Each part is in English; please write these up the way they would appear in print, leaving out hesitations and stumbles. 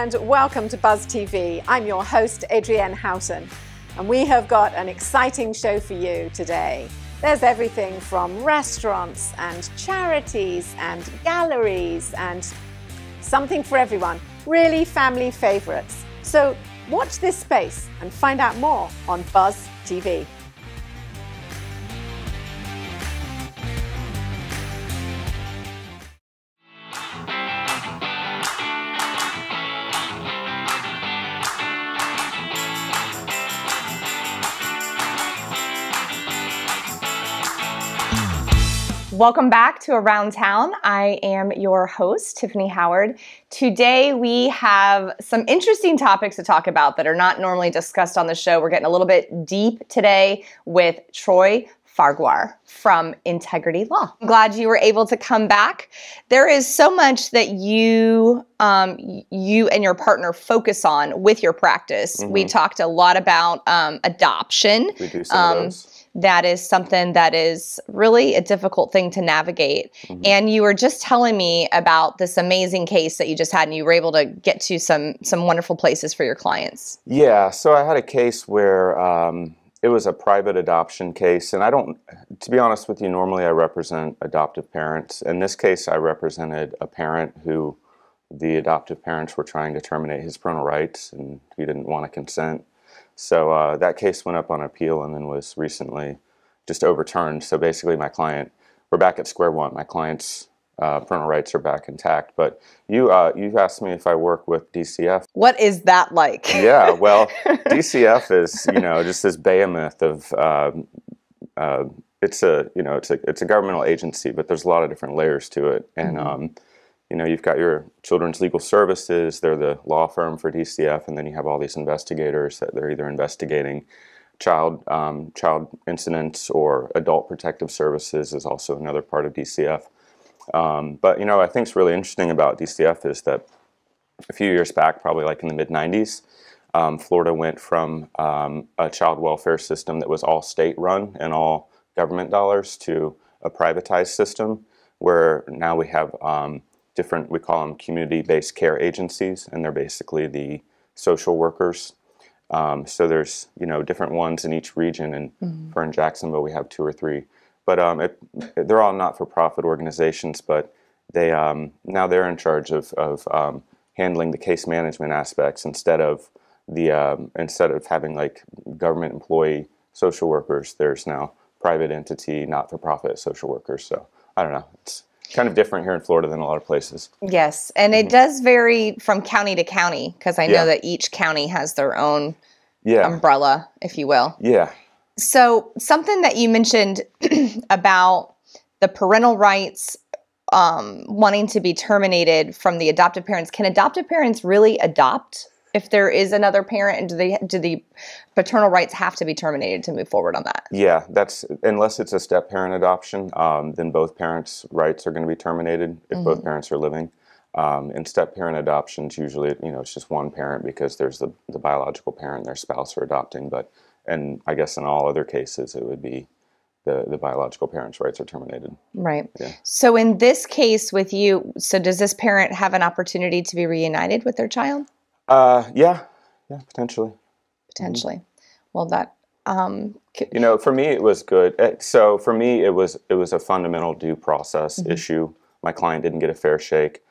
and welcome to Buzz TV. I'm your host, Adrienne Houghton, and we have got an exciting show for you today. There's everything from restaurants and charities and galleries and something for everyone, really family favorites. So watch this space and find out more on Buzz TV. Welcome back to Around Town. I am your host, Tiffany Howard. Today we have some interesting topics to talk about that are not normally discussed on the show. We're getting a little bit deep today with Troy Farquhar from Integrity Law. I'm glad you were able to come back. There is so much that you and your partner focus on with your practice. We talked a lot about adoption. We do some of those. That is something that is really a difficult thing to navigate. And you were just telling me about this amazing case that you just had, and you were able to get to some wonderful places for your clients. Yeah, so I had a case where it was a private adoption case, and to be honest with you, normally I represent adoptive parents. In this case, I represented a parent who the adoptive parents were trying to terminate his parental rights, and he didn't want to consent. So that case went up on appeal and then was recently just overturned. So basically we're back at square one. My client's parental rights are back intact. But you asked me if I work with DCF. What is that like? Yeah, well, DCF is, just this behemoth of, it's a governmental agency, but there's a lot of different layers to it. And, you've got your Children's Legal Services, they're the law firm for DCF, and then you have all these investigators that they're either investigating child incidents, or Adult Protective Services is also another part of DCF. But I think what's really interesting about DCF is that a few years back, probably like in the mid-90s, Florida went from a child welfare system that was all state-run and all government dollars to a privatized system, where now we have we call them community-based care agencies, and they're basically the social workers. So there's, different ones in each region, and in Jacksonville we have 2 or 3. But they're all not-for-profit organizations, but they now they're in charge of handling the case management aspects instead of having like government employee social workers. There's now private entity, not-for-profit social workers. So I don't know. It's kind of different here in Florida than a lot of places. Yes, and it does vary from county to county, because I know that each county has their own umbrella, if you will. Yeah. So something that you mentioned about the parental rights wanting to be terminated from the adoptive parents. Can adoptive parents really adopt if there is another parent, and do the paternal rights have to be terminated to move forward on that? Yeah, unless it's a step-parent adoption, then both parents' rights are going to be terminated if both parents are living. In step-parent adoptions, usually, it's just one parent because there's the biological parent and their spouse are adopting. And I guess in all other cases, it would be the biological parent's rights are terminated. Right. Yeah. So in this case with you, does this parent have an opportunity to be reunited with their child? Yeah, potentially. Potentially. Well, that for me it was good. So for me it was a fundamental due process issue. My client didn't get a fair shake.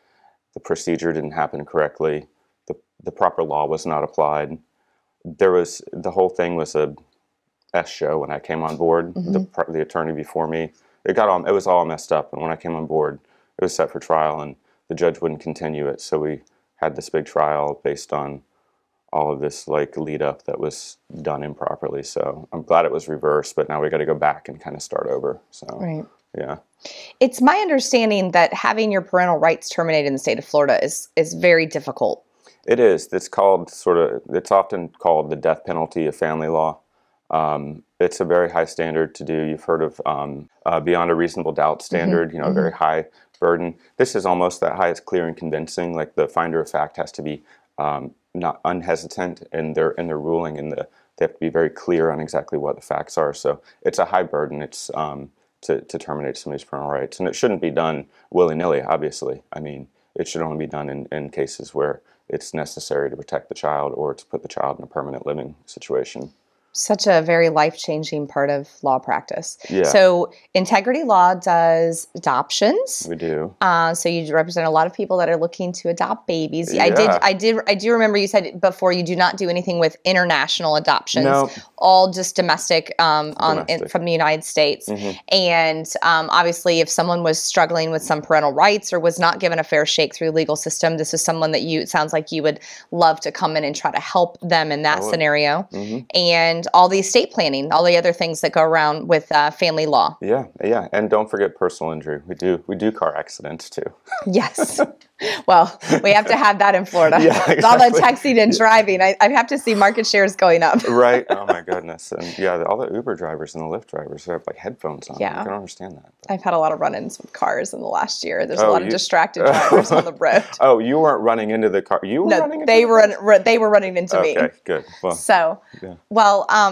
The procedure didn't happen correctly. The proper law was not applied. The whole thing was a S show when I came on board. The attorney before me, it was all messed up. And when I came on board, it was set for trial, and the judge wouldn't continue it. So we had this big trial based on all of this lead up that was done improperly. So I'm glad it was reversed, but now we got to go back and kind of start over. So right. Yeah. It's my understanding that having your parental rights terminated in the state of Florida is very difficult. It is. It's often called the death penalty of family law. It's a very high standard to do. You've heard of beyond a reasonable doubt standard, a very high burden. This is almost that high as clear and convincing. Like the finder of fact has to be not unhesitant in their ruling, and they have to be very clear on exactly what the facts are. So it's a high burden. It's to terminate somebody's parental rights, and it shouldn't be done willy-nilly. Obviously, I mean, it should only be done in cases where it's necessary to protect the child or to put the child in a permanent living situation. Such a very life-changing part of law practice. Yeah. So Integrity Law does adoptions. We do. So you represent a lot of people that are looking to adopt babies. Yeah. I do remember you said before you do not do anything with international adoptions. No. All just domestic, from the United States. And obviously, if someone was struggling with some parental rights or was not given a fair shake through the legal system, this is someone that it sounds like you would love to come in and try to help them in that scenario. And all the estate planning, all the other things that go around with family law. Yeah, and don't forget personal injury. We do car accidents too. Yes. Well, we have to have that in Florida. Yeah, exactly. With all the texting and driving, I have to see market shares going up. Right. Oh my goodness. And yeah, all the Uber drivers and the Lyft drivers have like headphones on. Yeah. I don't understand that. I've had a lot of run-ins with cars in the last year. There's a lot of distracted drivers on the road. Oh, you weren't running into the car. You were running into they were running into me. Okay, good. Well, so,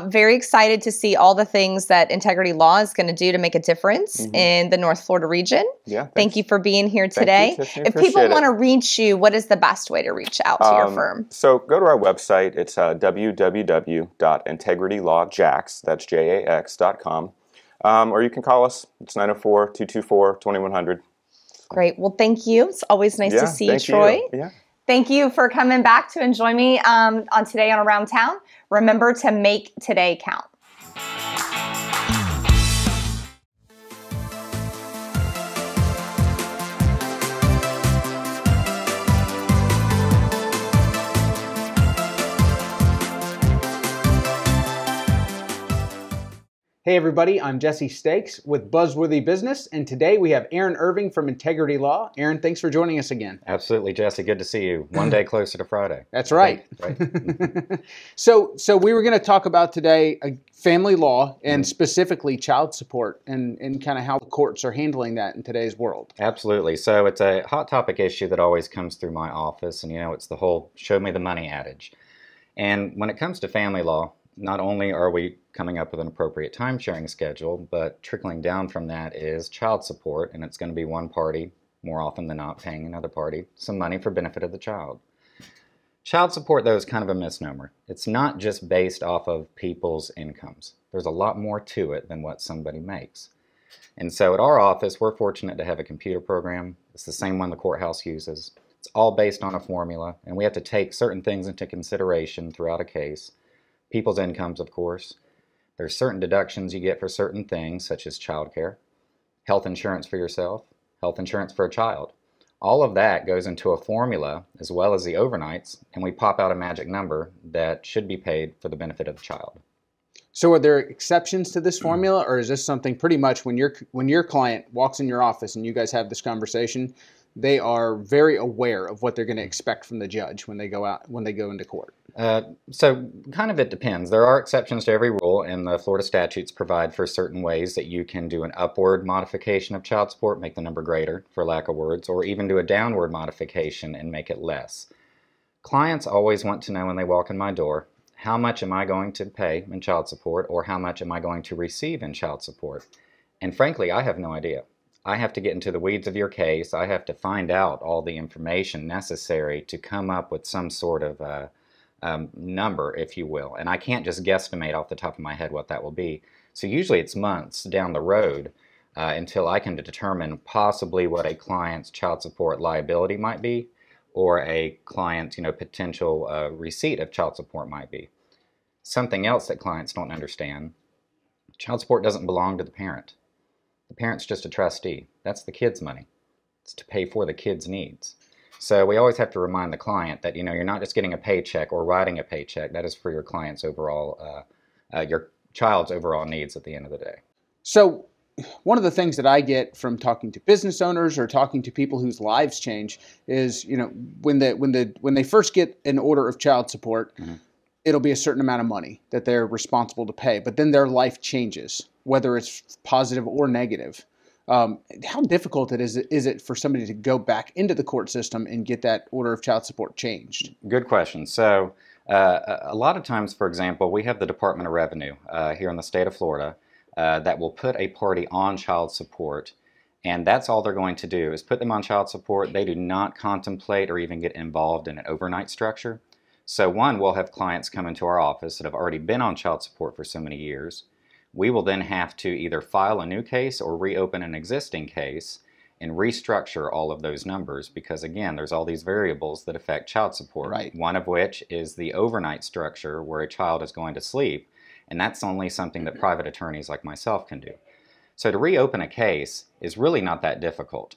very excited to see all the things that Integrity Law is going to do to make a difference in the North Florida region. Yeah. Thank you for being here today. If people want to reach you, what is the best way to reach out to your firm? So go to our website. It's www.integritylawjax, that's JAX.com. Or you can call us. It's 904-224-2100. Great. Well, thank you. It's always nice to see you, Troy. Yeah. Thank you for coming back to enjoy me on Today on Around Town. Remember to make today count. Hey everybody, I'm Jesse Stakes with Buzzworthy Business, and today we have Aaron Irving from Integrity Law. Aaron, thanks for joining us again. Absolutely, Jesse. Good to see you. One day closer to Friday. That's right. So we were going to talk about today family law and specifically child support and kind of how the courts are handling that in today's world. Absolutely. So it's a hot topic issue that always comes through my office, and it's the whole show me the money adage. And when it comes to family law, not only are we coming up with an appropriate time-sharing schedule, but trickling down from that is child support, and it's going to be one party, more often than not, paying another party some money for benefit of the child. Child support, though, is kind of a misnomer. It's not just based off of people's incomes. There's a lot more to it than what somebody makes. And so at our office, we're fortunate to have a computer program. It's the same one the courthouse uses. It's all based on a formula, and we have to take certain things into consideration throughout a case. People's incomes, of course. There's certain deductions you get for certain things, such as childcare, health insurance for yourself, health insurance for a child. All of that goes into a formula, as well as the overnights, and we pop out a magic number that should be paid for the benefit of the child. So are there exceptions to this formula, or is this something pretty much when your client walks in your office and you guys have this conversation, they are very aware of what they're going to expect from the judge when they go into court? So kind of it depends. There are exceptions to every rule, and the Florida statutes provide for certain ways that you can do an upward modification of child support, make the number greater, for lack of words, or even do a downward modification and make it less. Clients always want to know when they walk in my door, how much am I going to pay in child support, or how much am I going to receive in child support? And frankly, I have no idea. I have to get into the weeds of your case. I have to find out all the information necessary to come up with some sort of number, if you will. And I can't just guesstimate off the top of my head what that will be. So usually it's months down the road until I can determine possibly what a client's child support liability might be, or a client's potential receipt of child support might be. Something else that clients don't understand: child support doesn't belong to the parent. The parent's just a trustee. That's the kid's money. It's to pay for the kid's needs. So we always have to remind the client that you're not just getting a paycheck or writing a paycheck. That is for your client's overall, your child's overall needs at the end of the day. So one of the things that I get from talking to business owners or talking to people whose lives change is, when they first get an order of child support, it'll be a certain amount of money that they're responsible to pay, but then their life changes, whether it's positive or negative. How difficult is it for somebody to go back into the court system and get that order of child support changed? Good question. So a lot of times, for example, we have the Department of Revenue here in the state of Florida that will put a party on child support And that's all they're going to do is put them on child support. They do not contemplate or even get involved in an overnight structure. So one, we'll have clients come into our office that have already been on child support for so many years. We will then have to either file a new case or reopen an existing case and restructure all of those numbers because, again, there's all these variables that affect child support. Right. One of which is the overnight structure where a child is going to sleep, and that's only something that private attorneys like myself can do. So to reopen a case is really not that difficult.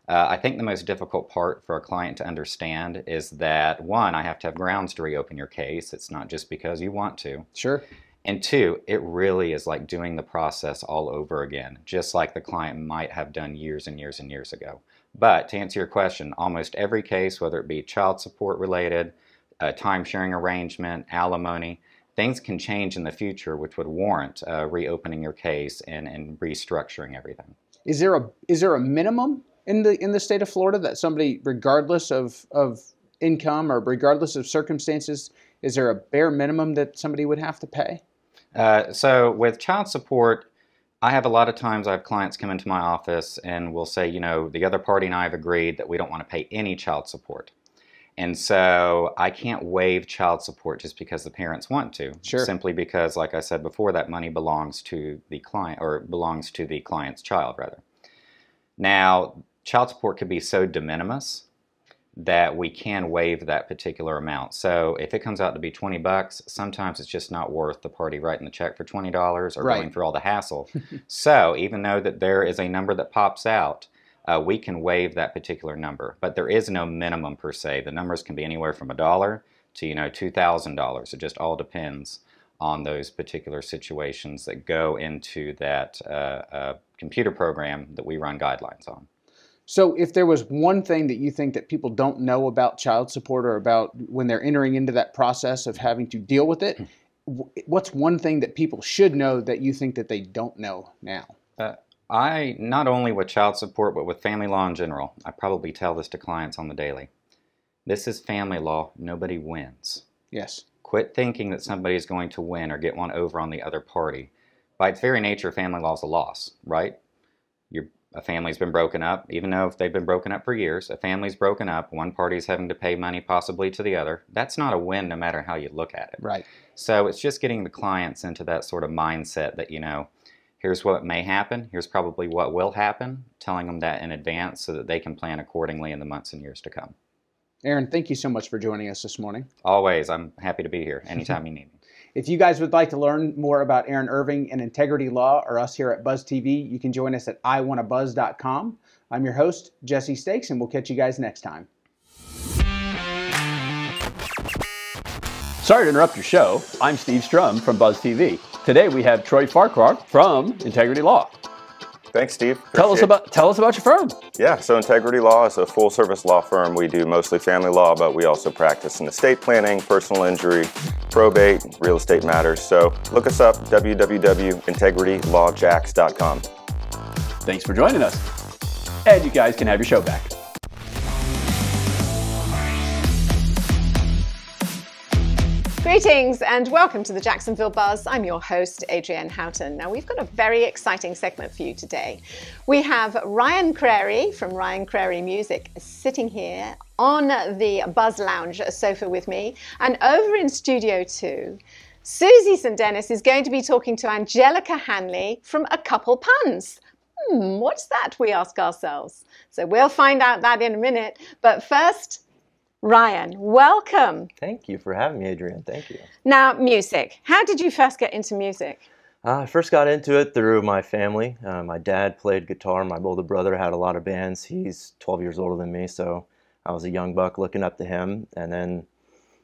I think the most difficult part for a client to understand is that, one, I have to have grounds to reopen your case. It's not just because you want to. Sure. And two, it really is like doing the process all over again, just like the client might have done years and years and years ago. But to answer your question, almost every case, whether it be child support related, a time-sharing arrangement, alimony, things can change in the future which would warrant reopening your case and restructuring everything. Is there a minimum in the state of Florida that somebody, regardless of income or regardless of circumstances, is there a bare minimum that somebody would have to pay? So with child support, I have a lot of times I have clients come into my office and will say, you know, the other party and I have agreed that we don't want to pay any child support. And so I can't waive child support just because the parents want to. Sure. Simply because, like I said before, that money belongs to the client, or belongs to the client's child, rather. Now, child support could be so de minimis that we can waive that particular amount. So if it comes out to be 20 bucks, sometimes it's just not worth the party writing the check for $20 or Right. going through all the hassle. So even though that there is a number that pops out, we can waive that particular number. But there is no minimum per se. The numbers can be anywhere from $1 to, you know, $2,000. It just all depends on those particular situations that go into that computer program that we run guidelines on. So if there was one thing that you think that people don't know about child support or about when they're entering into that process of having to deal with it, what's one thing that people should know that you think that they don't know now? I, not only with child support, but with family law in general, I probably tell this to clients on the daily. This is family law. Nobody wins. Yes. Quit thinking that somebody is going to win or get one over on the other party. By its very nature, family law is a loss, right? A family's been broken up, even though if they've been broken up for years, a family's broken up, one party's having to pay money possibly to the other. That's not a win no matter how you look at it. Right. So it's just getting the clients into that sort of mindset that, you know, here's what may happen, here's probably what will happen, telling them that in advance so that they can plan accordingly in the months and years to come. Aaron, thank you so much for joining us this morning. Always. I'm happy to be here anytime you need me. If you guys would like to learn more about Aaron Irving and Integrity Law or us here at Buzz TV, you can join us at iwannabuzz.com. I'm your host, Jesse Stakes, and we'll catch you guys next time. Sorry to interrupt your show. I'm Steve Strum from Buzz TV. Today we have Troy Farquhar from Integrity Law. Thanks, Steve. Tell us about your firm. Yeah, so Integrity Law is a full-service law firm. We do mostly family law, but we also practice in estate planning, personal injury, probate, real estate matters. So look us up, www.integritylawjacks.com. Thanks for joining us. And you guys can have your show back. Greetings and welcome to the Jacksonville Buzz. I'm your host, Adrienne Houghton. Now, we've got a very exciting segment for you today. We have Ryan Crary from Ryan Crary Music sitting here on the Buzz Lounge sofa with me. And over in Studio 2, Susie St. Dennis is going to be talking to Angelica Hanley from A Couple Puns. What's that, we ask ourselves? So we'll find out that in a minute. But first, Ryan, welcome. Thank you for having me, Adrienne. Thank you. Now, music. How did you first get into music? I first got into it through my family. My dad played guitar. My older brother had a lot of bands. He's 12 years older than me, so I was a young buck looking up to him. And then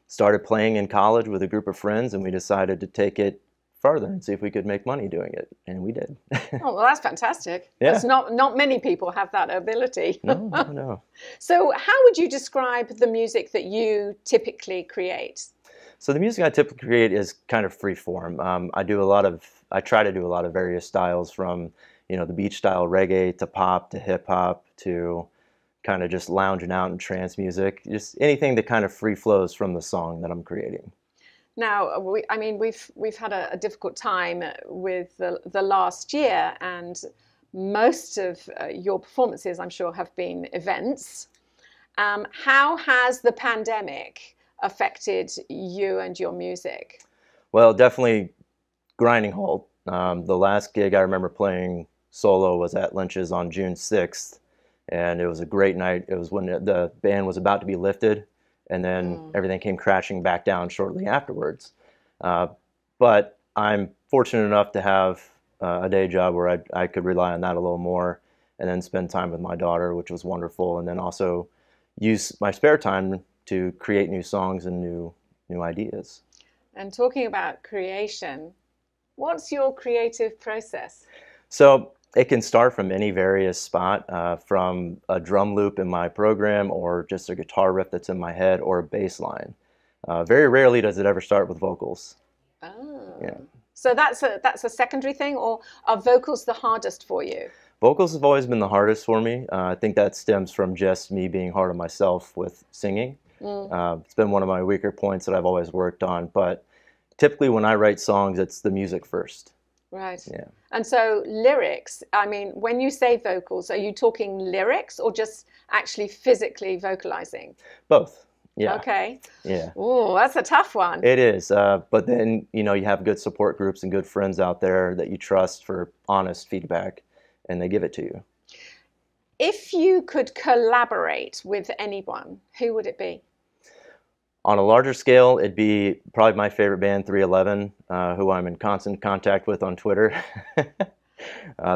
started playing in college with a group of friends, and we decided to take it further and see if we could make money doing it, and we did. Oh, well, that's fantastic. Yeah. Because not many people have that ability. No. So how would you describe the music that you typically create? So the music I typically create is kind of free form. I try to do a lot of various styles, from, you know, the beach style reggae to pop to hip hop to kind of just lounging out and trance music, just anything that kind of free flows from the song that I'm creating. Now, we've had a difficult time with the last year, and most of your performances, I'm sure, have been events. How has the pandemic affected you and your music? Well, definitely grinding halt. The last gig I remember playing solo was at Lynch's on June 6th, and it was a great night. It was when the band was about to be lifted, and then everything came crashing back down shortly afterwards. But I'm fortunate enough to have a day job where I could rely on that a little more, and then spend time with my daughter, which was wonderful, and then also use my spare time to create new songs and new ideas. And talking about creation, what's your creative process? So it can start from any various spot, from a drum loop in my program, or just a guitar riff that's in my head, or a bass line. Very rarely does it ever start with vocals. Oh. Yeah. So that's a secondary thing, or are vocals the hardest for you? Vocals have always been the hardest for me. I think that stems from just me being hard on myself with singing. It's been one of my weaker points that I've always worked on, but typically when I write songs, it's the music first. Right. Yeah. And so lyrics, I mean, when you say vocals, are you talking lyrics or just actually physically vocalizing? Both. Yeah. Okay. Yeah. Oh, that's a tough one. It is. But then, you have good support groups and good friends out there that you trust for honest feedback, and they give it to you. If you could collaborate with anyone, who would it be? On a larger scale, it'd be probably my favorite band, 311, who I'm in constant contact with on Twitter.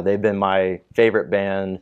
They've been my favorite band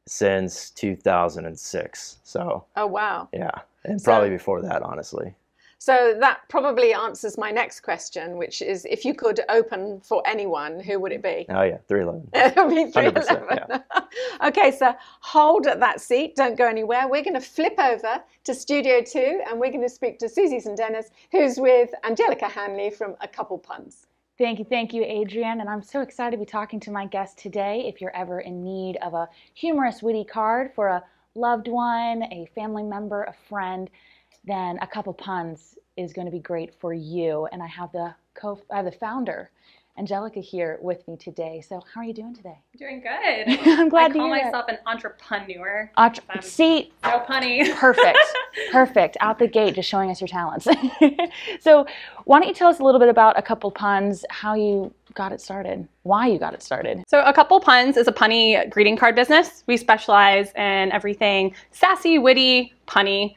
since 2006. So. Oh, wow. Yeah, and probably before that, honestly. So that probably answers my next question, which is, if you could open for anyone, who would it be? Oh yeah, 311. It would be 311. Yeah. Okay, so hold at that seat. Don't go anywhere. We're going to flip over to Studio 2, and we're going to speak to Susie St. Dennis, who's with Angelica Hanley from A Couple Puns. Thank you, Adrienne, and I'm so excited to be talking to my guest today. If you're ever in need of a humorous, witty card for a loved one, a family member, a friend, then A Couple Puns is going to be great for you. And I have the founder, Angelica, here with me today. So how are you doing today? Doing good. I'm glad I to call hear myself an entrepreneur. See, so punny. Perfect. Out the gate, just showing us your talents. So why don't you tell us a little bit about A Couple Puns, how you got it started, why you got it started. So A Couple Puns is a punny greeting card business. We specialize in everything sassy, witty, punny.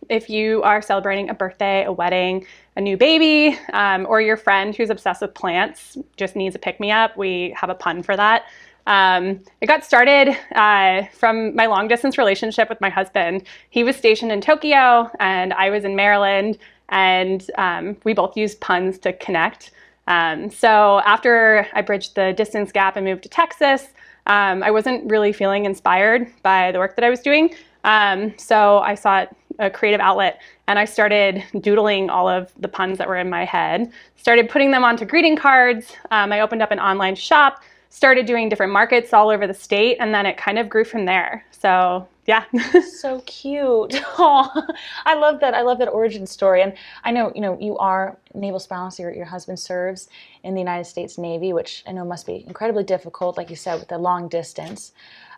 If you are celebrating a birthday, a wedding, a new baby, or your friend who's obsessed with plants just needs a pick-me-up, we have a pun for that. It got started from my long-distance relationship with my husband. He was stationed in Tokyo and I was in Maryland, and we both used puns to connect. So after I bridged the distance gap and moved to Texas, I wasn't really feeling inspired by the work that I was doing. So I sought a creative outlet, and I started doodling all of the puns that were in my head, started putting them onto greeting cards. I opened up an online shop, started doing different markets all over the state, and then it kind of grew from there. So yeah. So cute. Oh, I love that. I love that origin story. And I know, you are naval spouse. Your husband serves in the United States Navy, which I know must be incredibly difficult, like you said, with the long distance.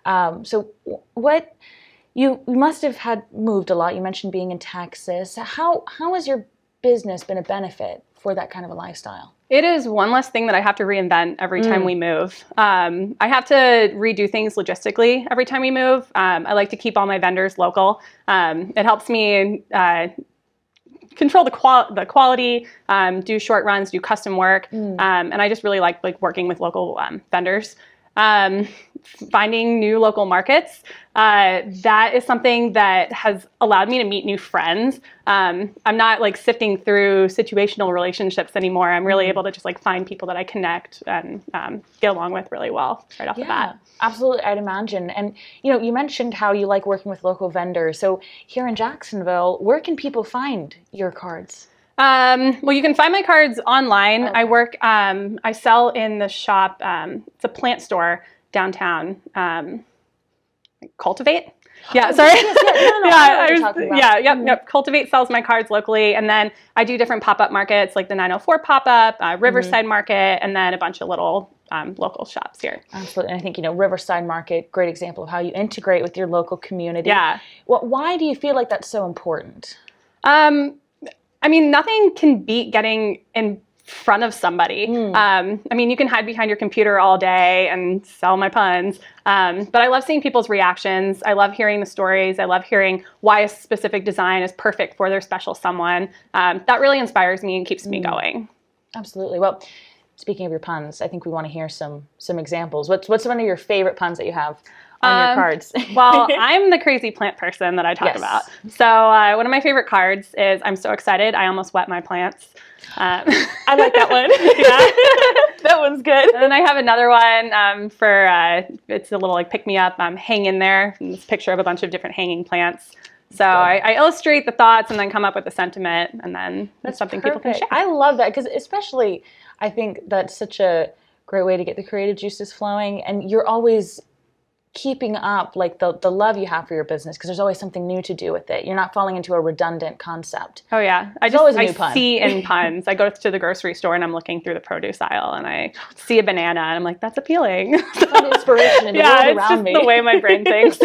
So what you must have had moved a lot. You mentioned being in Texas. How has your business been a benefit for that kind of a lifestyle? It is one less thing that I have to reinvent every time we move. I have to redo things logistically every time we move. I like to keep all my vendors local. It helps me control the quality, do short runs, do custom work, and I just really like working with local vendors. Finding new local markets, that is something that has allowed me to meet new friends. I'm not sifting through situational relationships anymore. I'm really able to just find people that I connect and get along with really well right off the bat. Absolutely, I'd imagine. And you mentioned how you like working with local vendors. So here in Jacksonville, where can people find your cards? Well, you can find my cards online. Okay. I sell in the shop. It's a plant store downtown, Cultivate. Yeah, sorry. Yes, no, I know what you're talking about. Yep. Cultivate sells my cards locally, and then I do different pop-up markets like the 904 pop-up, Riverside Market, and then a bunch of little local shops here. Absolutely. And I think, Riverside Market, great example of how you integrate with your local community. Yeah. Why do you feel like that's so important? I mean, nothing can beat getting in front of somebody. I mean, you can hide behind your computer all day and sell my puns, but I love seeing people's reactions. I love hearing the stories. I love hearing why a specific design is perfect for their special someone. That really inspires me and keeps me going. Absolutely. Well, speaking of your puns, I think we want to hear some examples. What's one of your favorite puns that you have on your cards? Well, I'm the crazy plant person that I talk about. So one of my favorite cards is I'm so excited I almost wet my plants. I like that one. That one's good. And then I have another one for it's a little like pick me up. Hang in there. And this picture of a bunch of different hanging plants. So I illustrate the thoughts and then come up with a sentiment, and then that's something people can share. I love that, because especially I think that's such a great way to get the creative juices flowing, and you're always keeping up like the love you have for your business, because there's always something new to do with it. You're not falling into a redundant concept. Oh yeah, I see in puns. I go to the grocery store and I'm looking through the produce aisle and I see a banana and I'm like, that's appealing. Some inspiration in the world around me. It's just the way my brain thinks.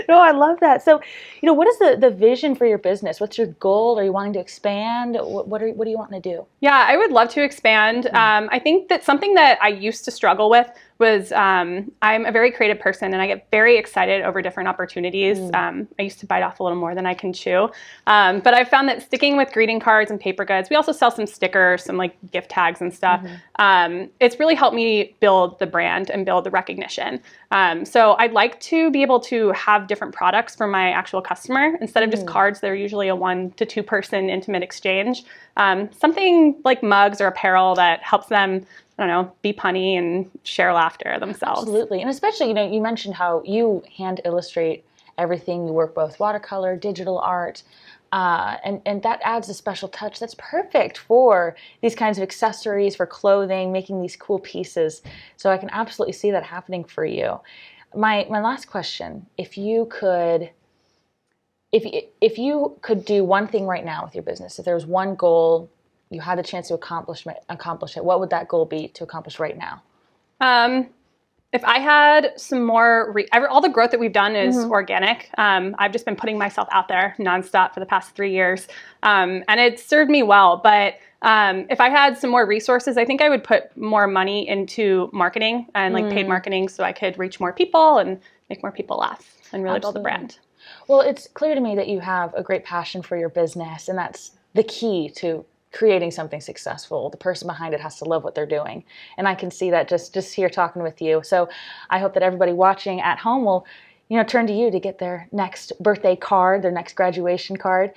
No, I love that. So, what is the vision for your business? What's your goal? Are you wanting to expand? What are you wanting to do? Yeah, I would love to expand. I think that something that I used to struggle with was I'm a very creative person and I get very excited over different opportunities. I used to bite off a little more than I can chew. But I've found that sticking with greeting cards and paper goods, we also sell some stickers, some like gift tags and stuff. It's really helped me build the brand and build the recognition. So I'd like to be able to have different products for my actual customer instead of just cards that are usually a 1 to 2 person intimate exchange. Something like mugs or apparel that helps them, I don't know, be punny and share laughter themselves. Absolutely. And especially, you mentioned how you hand illustrate everything. You work both watercolor, digital art, and that adds a special touch that's perfect for these kinds of accessories, for clothing, making these cool pieces. So I can absolutely see that happening for you. My last question, if you could do one thing right now with your business, if there was one goal you had the chance to accomplish it, what would that goal be to accomplish right now? If I had some more, all the growth that we've done is organic. I've just been putting myself out there nonstop for the past 3 years, and it's served me well. But if I had some more resources, I think I would put more money into marketing and like paid marketing, so I could reach more people and make more people laugh and really build the brand. Well, it's clear to me that you have a great passion for your business, and that's the key to creating something successful. The person behind it has to love what they're doing. And I can see that just here talking with you. So I hope that everybody watching at home will, turn to you to get their next birthday card, their next graduation card,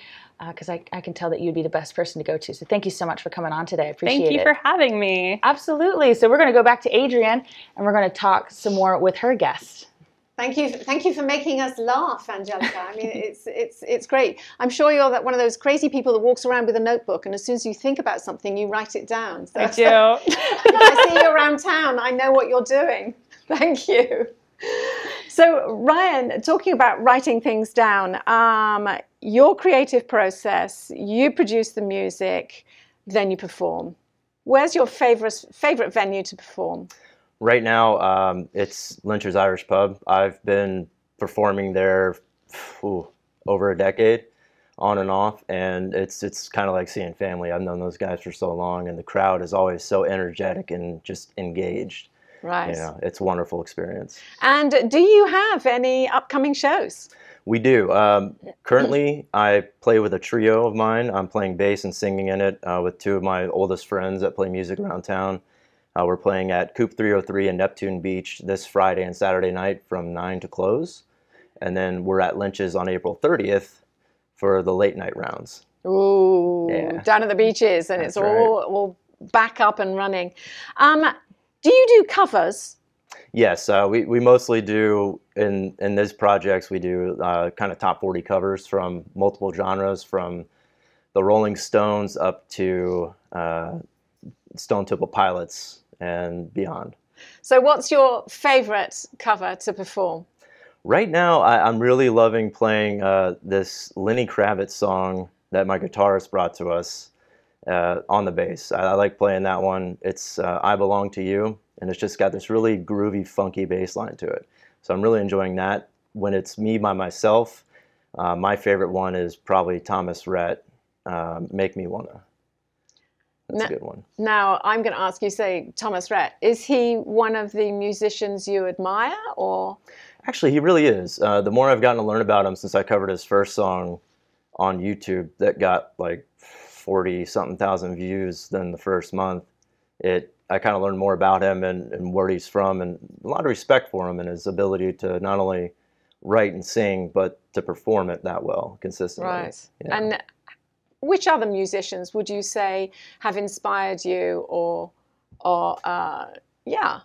because I can tell that you'd be the best person to go to. So thank you so much for coming on today. I appreciate it. Thank you for having me. Absolutely. So we're going to go back to Adrienne and we're going to talk some more with her guest. Thank you for making us laugh, Angelica. I mean, it's great. I'm sure you're one of those crazy people that walks around with a notebook, and as soon as you think about something, you write it down. So, I do. If I see you around town, I know what you're doing. Thank you. So, Ryan, talking about writing things down, your creative process, you produce the music, then you perform. Where's your favorite venue to perform? Right now, it's Lynch's Irish Pub. I've been performing there over a decade, on and off, and it's kind of like seeing family. I've known those guys for so long, and the crowd is always so energetic and just engaged. Right. It's a wonderful experience. And do you have any upcoming shows? We do. Currently, I play with a trio of mine. I'm playing bass and singing in it with 2 of my oldest friends that play music around town. We're playing at Coop 303 in Neptune Beach this Friday and Saturday night from 9 to close. And then we're at Lynch's on April 30th for the late night rounds. Ooh, yeah. Down at the beaches, and That's it's all back up and running. Do you do covers? Yes, we mostly do, in these projects, we do kind of top 40 covers from multiple genres, from the Rolling Stones up to Stone Temple Pilots and beyond. So what's your favorite cover to perform? Right now, I'm really loving playing this Lenny Kravitz song that my guitarist brought to us on the bass. I like playing that one. It's I Belong to You, and it's just got this really groovy, funky bass line to it. So I'm really enjoying that. When it's me by myself, my favorite one is probably Thomas Rhett, Make Me Wanna. That's a good one. Now, I'm going to ask you, say, Thomas Rhett, is he one of the musicians you admire, or...? Actually, he really is. The more I've gotten to learn about him since I covered his first song on YouTube that got like 40-something thousand views in the first month, I kind of learned more about him and where he's from, and a lot of respect for him and his ability to not only write and sing, but to perform it that well consistently. Right. Yeah. And which other musicians would you say have inspired you, or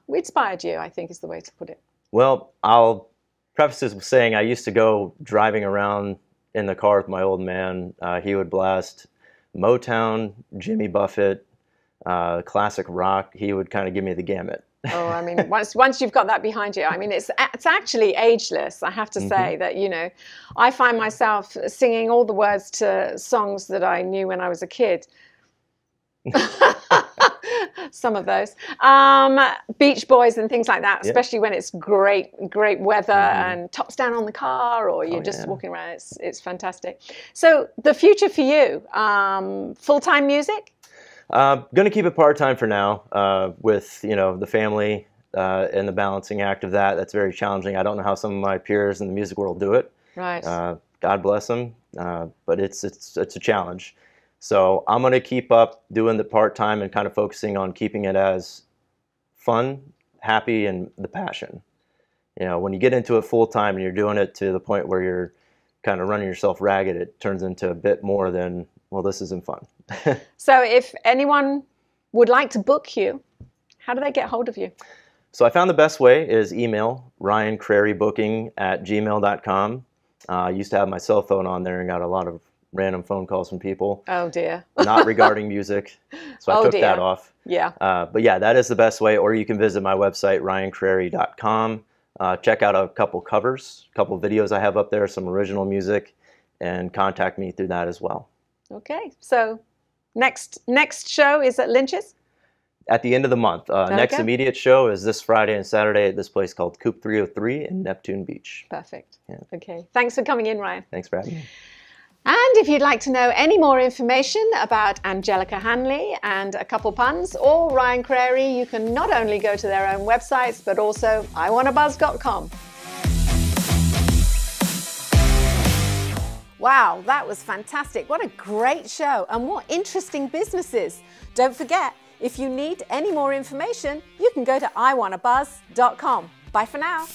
inspired you, I think is the way to put it. Well, I'll preface this with saying I used to go driving around in the car with my old man. He would blast Motown, Jimmy Buffett, classic rock. He would kind of give me the gamut. Oh, I mean, once you've got that behind you, I mean, it's actually ageless. I have to say that, you know, I find myself singing all the words to songs that I knew when I was a kid. Some of those Beach Boys and things like that, especially when it's great weather and tops down on the car, or you're just walking around. It's fantastic. So the future for you, full-time music? Going to keep it part-time for now, with the family and the balancing act of that. That's very challenging. I don't know how some of my peers in the music world do it. Right. God bless them, but it's a challenge. So I'm going to keep up doing the part-time and kind of focusing on keeping it as fun, happy, and the passion. You know, when you get into it full-time and you're doing it to the point where you're kind of running yourself ragged, it turns into a bit more than, well, this isn't fun. So if anyone would like to book you, how do they get hold of you? So I found the best way is email, ryancrarybooking@gmail.com. I used to have my cell phone on there and got a lot of random phone calls from people. Oh dear. Not regarding music. So I took that off. Yeah. But yeah, that is the best way. Or you can visit my website, ryancrary.com. Check out a couple covers, a couple videos I have up there, some original music, and contact me through that as well. Okay. So next show is at Lynch's? At the end of the month. Next immediate show is this Friday and Saturday at this place called Coop 303 in Neptune Beach. Perfect. Yeah. Okay. Thanks for coming in, Ryan. Thanks for having me. And if you'd like to know any more information about Angelica Hanley and A Couple Puns or Ryan Crary, you can not only go to their own websites, but also iwannabuzz.com. Wow, that was fantastic. What a great show, and what interesting businesses. Don't forget, if you need any more information, you can go to iwannabuzz.com. Bye for now.